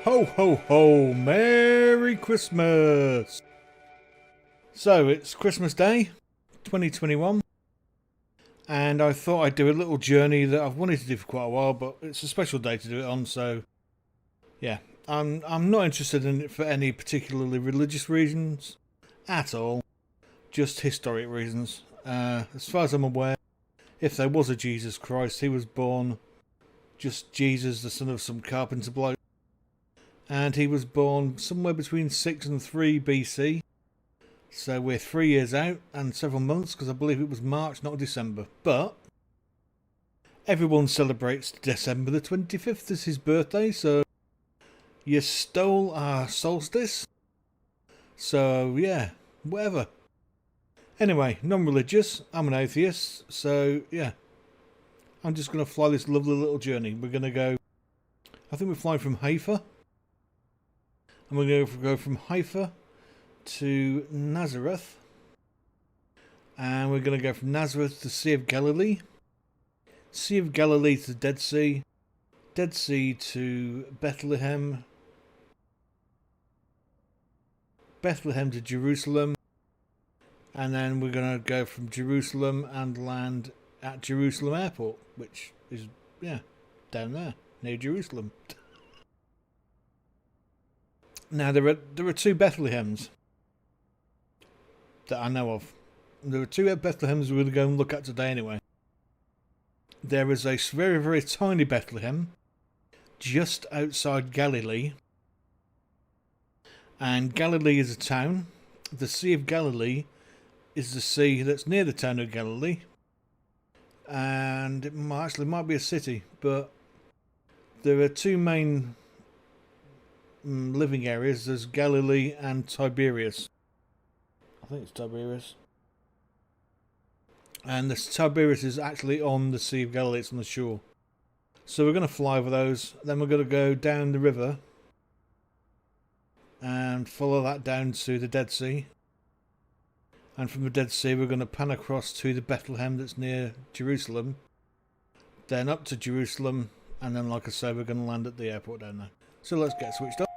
Ho ho ho! Merry Christmas! So it's Christmas Day 2021 and I thought I'd do a little journey that I've wanted to do for quite a while, but it's a special day to do it on, so yeah. I'm not interested in it for any particularly religious reasons at all, just historic reasons. As far as I'm aware, if there was a Jesus Christ, he was born just Jesus, the son of some carpenter bloke. And he was born somewhere between 6 and 3 BC. So we're 3 years out and several months, because I believe it was March, not December. But everyone celebrates December the 25th as his birthday, so you stole our solstice. So yeah, whatever. Anyway, non-religious, I'm an atheist, so yeah. I'm just going to fly this lovely little journey. We're going to go, I think we're flying from Haifa. And we're going to go from Haifa to Nazareth. And we're going to go from Nazareth to Sea of Galilee. Sea of Galilee to the Dead Sea. Dead Sea to Bethlehem. Bethlehem to Jerusalem. And then we're going to go from Jerusalem and land at Jerusalem Airport, which is, yeah, down there, near Jerusalem. Now, there are two Bethlehems that I know of. There are two Bethlehems we're going to go and look at today anyway. There is a very, very tiny Bethlehem just outside Galilee. And Galilee is a town. The Sea of Galilee is the sea that's near the town of Galilee. And it might be a city, but there are two main living areas. There's Galilee and Tiberias. I think it's Tiberias. And this Tiberias is actually on the Sea of Galilee. It's on the shore. So we're going to fly over those. Then we're going to go down the river and follow that down to the Dead Sea. And from the Dead Sea we're going to pan across to the Bethlehem that's near Jerusalem. Then up to Jerusalem. And then, like I say, we're going to land at the airport down there. So let's get switched up.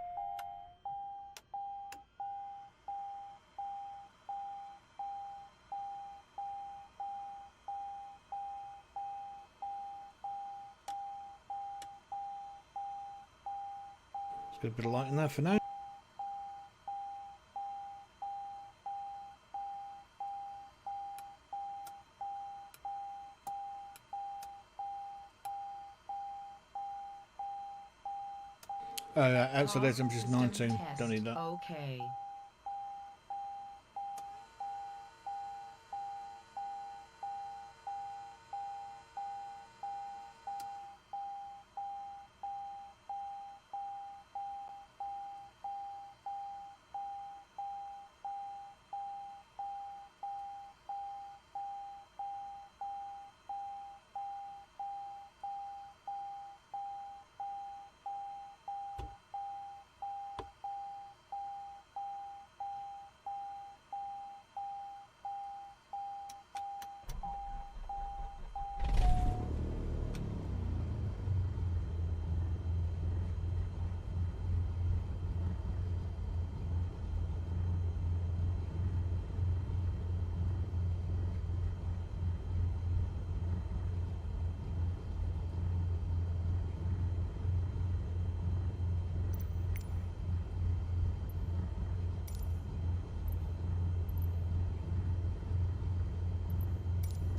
Let's get a bit of light in there for now. Oh yeah, outside air temperature is 19. Don't need that. Okay.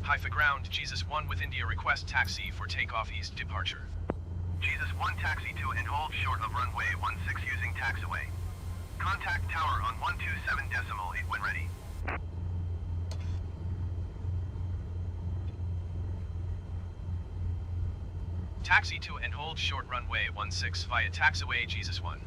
Haifa ground, Jesus 1 with India request taxi for takeoff east departure. Jesus 1 taxi to and hold short of runway 16 using taxiway. Contact tower on 127.8 when ready. Taxi to and hold short runway 16 via taxiway Jesus 1.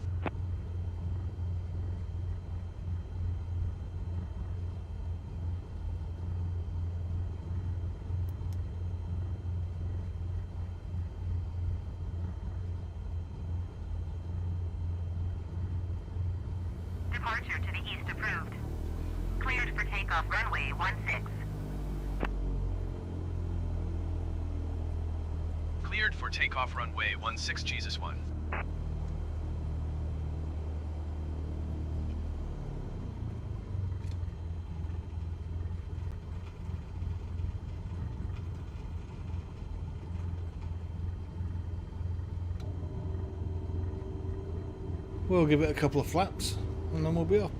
Departure to the east approved. Cleared for takeoff runway 16. Cleared for takeoff runway 16 Jesus 1. We'll give it a couple of flaps and then we'll be off.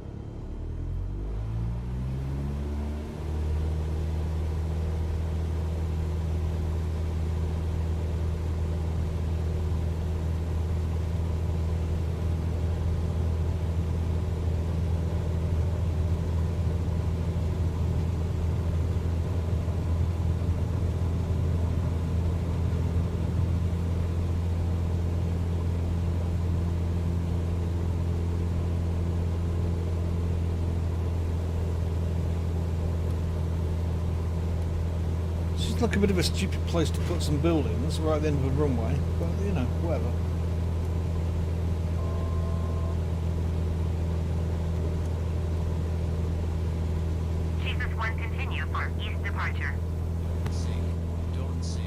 Like a bit of a stupid place to put some buildings right at the end of a runway, but you know, whatever. Jesus 1, continue for east departure. Sink, don't sink.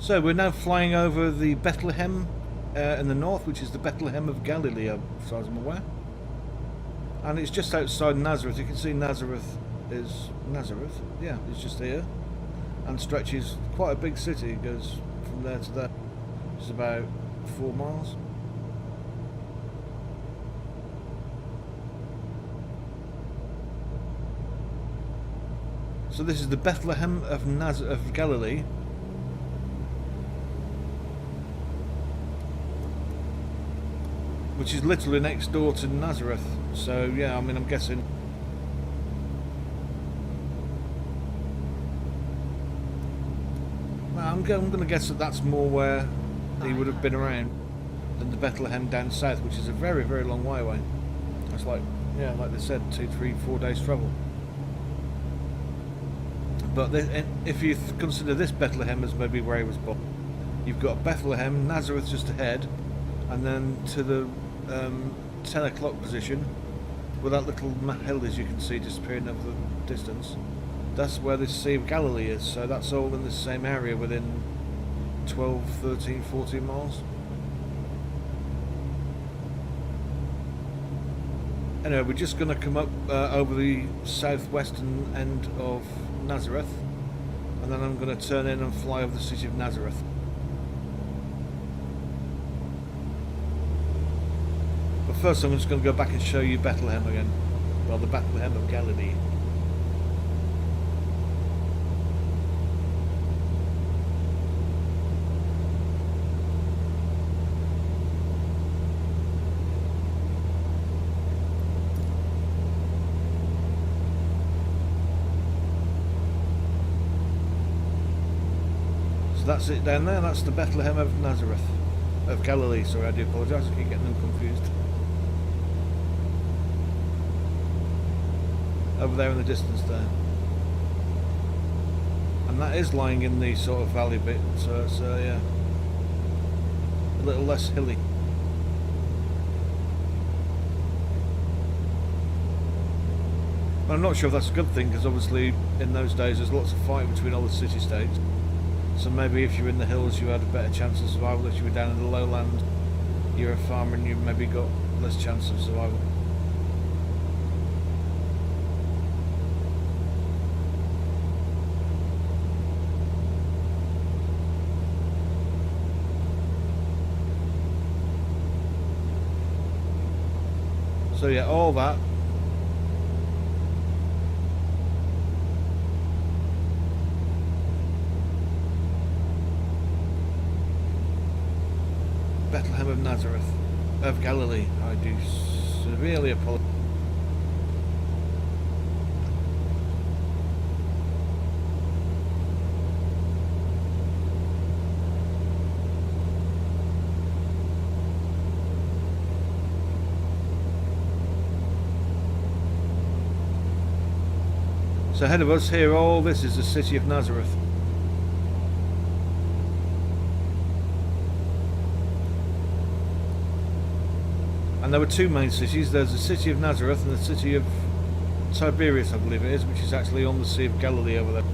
So we're now flying over the Bethlehem in the north, which is the Bethlehem of Galilee, as far as I'm aware. And it's just outside Nazareth. You can see Nazareth is Nazareth. Yeah, it's just here. And stretches quite a big city. It goes from there to there. It's about 4 miles. So this is the Bethlehem of Galilee. Which is literally next door to Nazareth. So yeah, I mean, I'm guessing. Well, I'm going to guess that that's more where he would have been around than the Bethlehem down south, which is a very, very long way away. It's like, yeah, like they said, 2, 3, 4 days travel. But if you consider this Bethlehem as maybe where he was born, you've got Bethlehem, Nazareth just ahead, and then to the 10 o'clock position, where that little hill, as you can see, disappearing over the distance, that's where the Sea of Galilee is. So that's all in the same area within 12, 13, 14 miles. Anyway, we're just going to come up over the southwestern end of Nazareth, and then I'm going to turn in and fly over the city of Nazareth. But first I'm just going to go back and show you Bethlehem again. Well, the Bethlehem of Galilee. So that's it down there. That's the Bethlehem of Nazareth. Of Galilee, sorry, I do apologise. I keep getting them confused. Over there in the distance there. And that is lying in the sort of valley bit, so it's, yeah, a little less hilly. But I'm not sure if that's a good thing, because obviously in those days there's lots of fighting between all the city-states. So maybe if you're in the hills you had a better chance of survival. If you were down in the lowland, you're a farmer and you maybe got less chance of survival. So yeah, all that. Bethlehem of Nazareth, of Galilee. I do severely apologize. So ahead of us here, all this is the city of Nazareth. And there were two main cities. There's the city of Nazareth and the city of Tiberias, I believe it is, which is actually on the Sea of Galilee over there.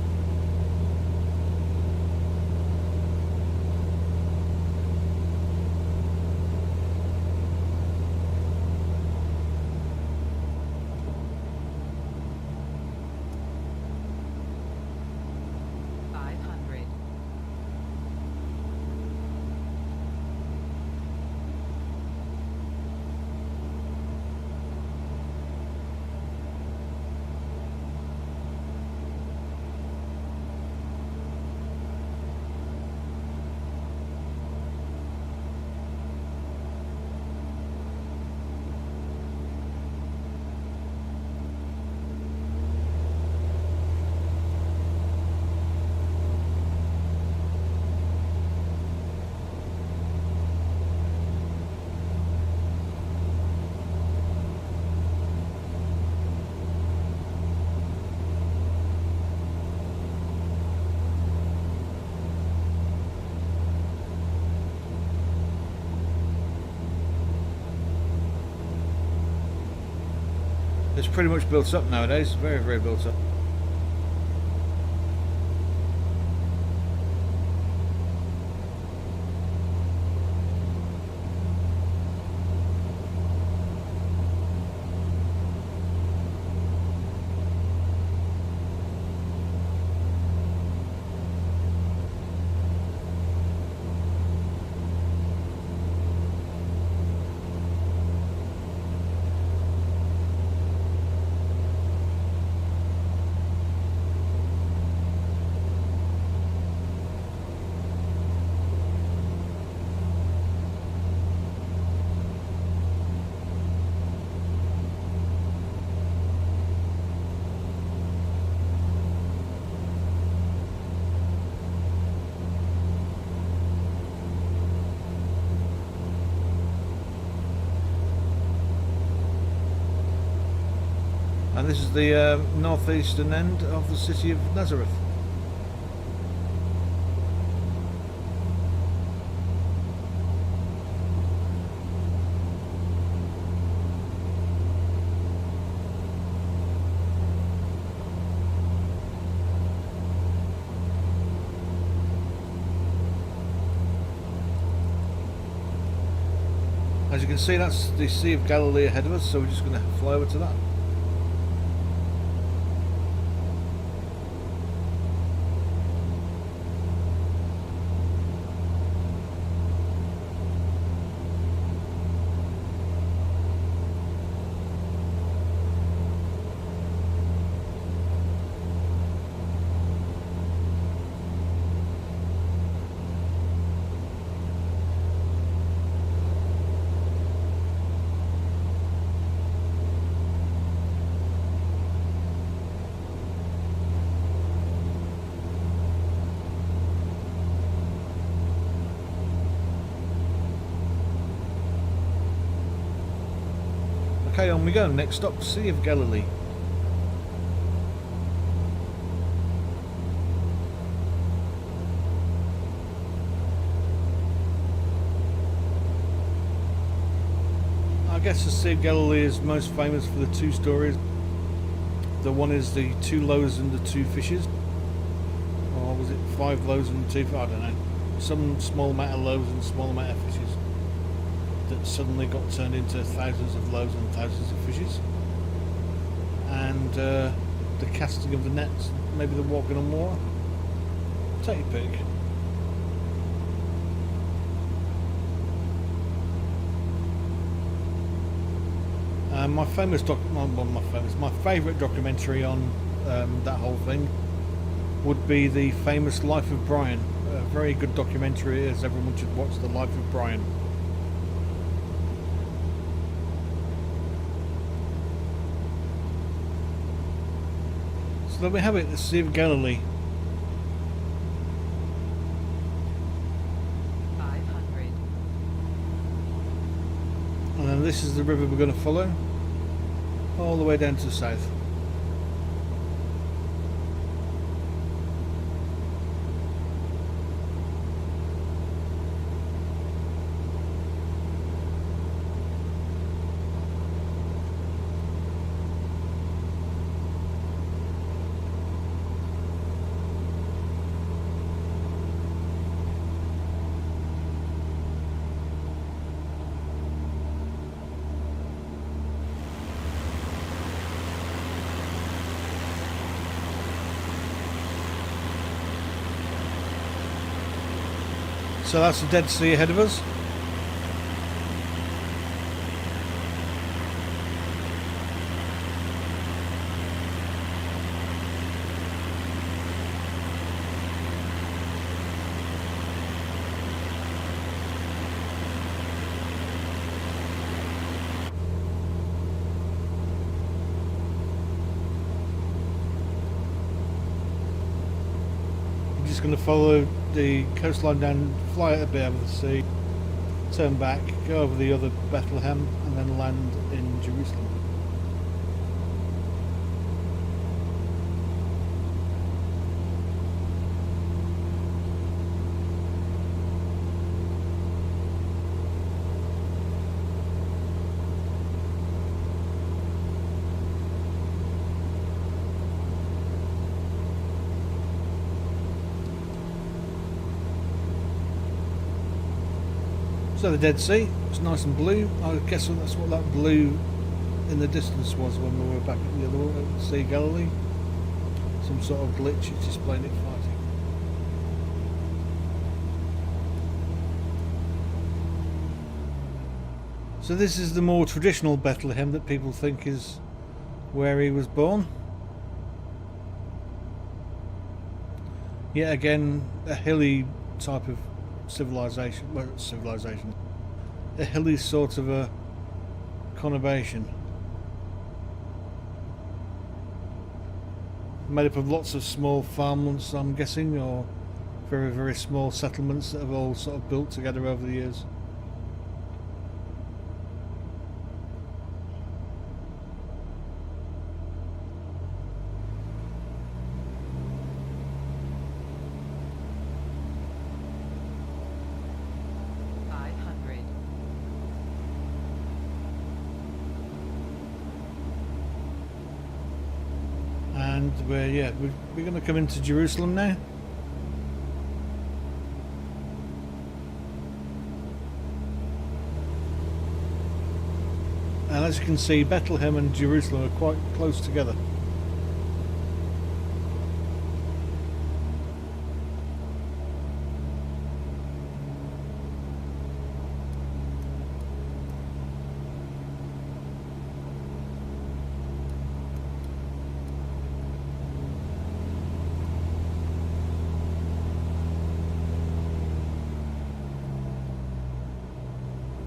it's pretty much built up nowadays. Very, very built up. And this is the northeastern end of the city of Nazareth. As you can see, that's the Sea of Galilee ahead of us, so we're just going to fly over to that. Okay, on we go. Next stop, Sea of Galilee. I guess the Sea of Galilee is most famous for the two stories. The one is the 2 loaves and the 2 fishes. Or was it 5 loaves and 2? I don't know. Some small amount of loaves and small amount of fishes that suddenly got turned into thousands of loaves and thousands of fishes. And the casting of the nets, maybe the walking on water. Take your pick. My favourite documentary on that whole thing would be the famous Life of Brian. A very good documentary, as everyone should watch the Life of Brian. So there we have it, the Sea of Galilee. 500. And then this is the river we're going to follow, all the way down to the south. So that's the Dead Sea ahead of us. Just going to follow the coastline down, fly at a bit over the sea, turn back, go over the other Bethlehem, and then land in Jerusalem. So the Dead Sea, it's nice and blue. I guess that's what that blue in the distance was when we were back at the other one, at the Sea of Galilee. Some sort of glitch, it's displaying it fighting. So this is the more traditional Bethlehem that people think is where he was born. Yet again, a hilly type of civilization. Well, civilization. A hilly sort of a conurbation. Made up of lots of small farmlands, I'm guessing, or very, very small settlements that have all sort of built together over the years. And we're going to come into Jerusalem now. And as you can see, Bethlehem and Jerusalem are quite close together.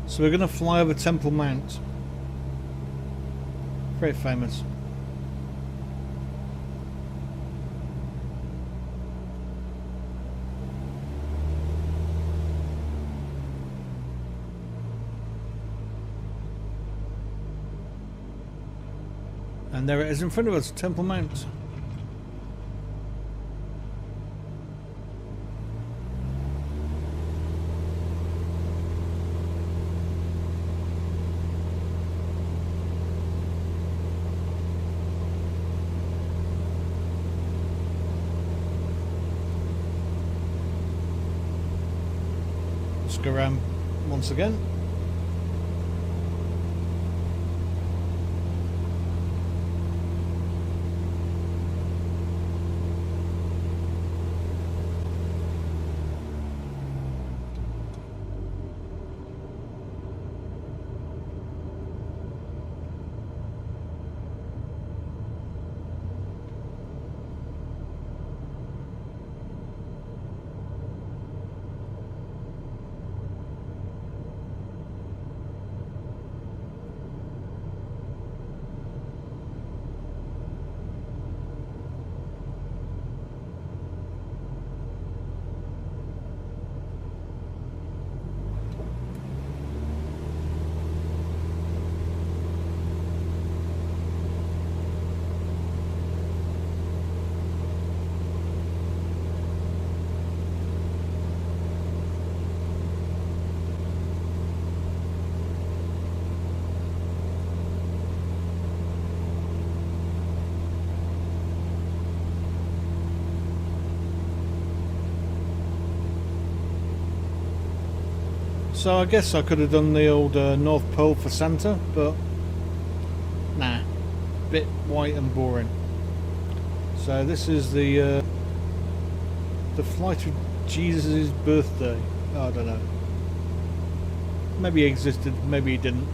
So we're going to fly over Temple Mount. Very famous. And there it is in front of us, Temple Mount. Go around once again. So I guess I could have done the old North Pole for Santa, but nah, bit white and boring. So this is the flight of Jesus' birthday. I don't know. Maybe he existed, maybe he didn't.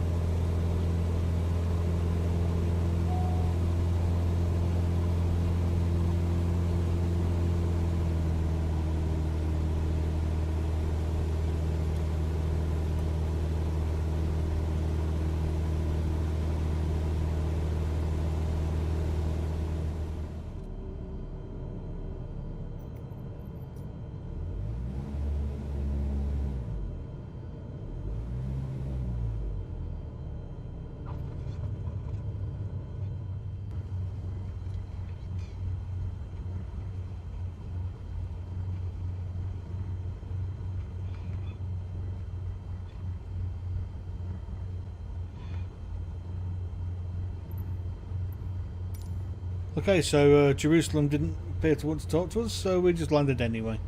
Okay, so Jerusalem didn't appear to want to talk to us, so we just landed anyway.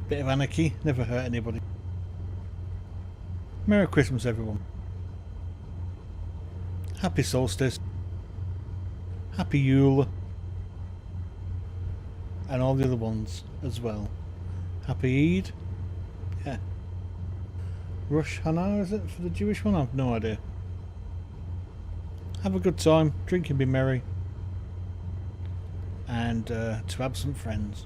Bit of anarchy, never hurt anybody. Merry Christmas, everyone. Happy Solstice. Happy Yule. And all the other ones as well. Happy Eid. Yeah. Rosh Hashanah, is it, for the Jewish one? I've no idea. Have a good time. Drink and be merry. And to absent friends.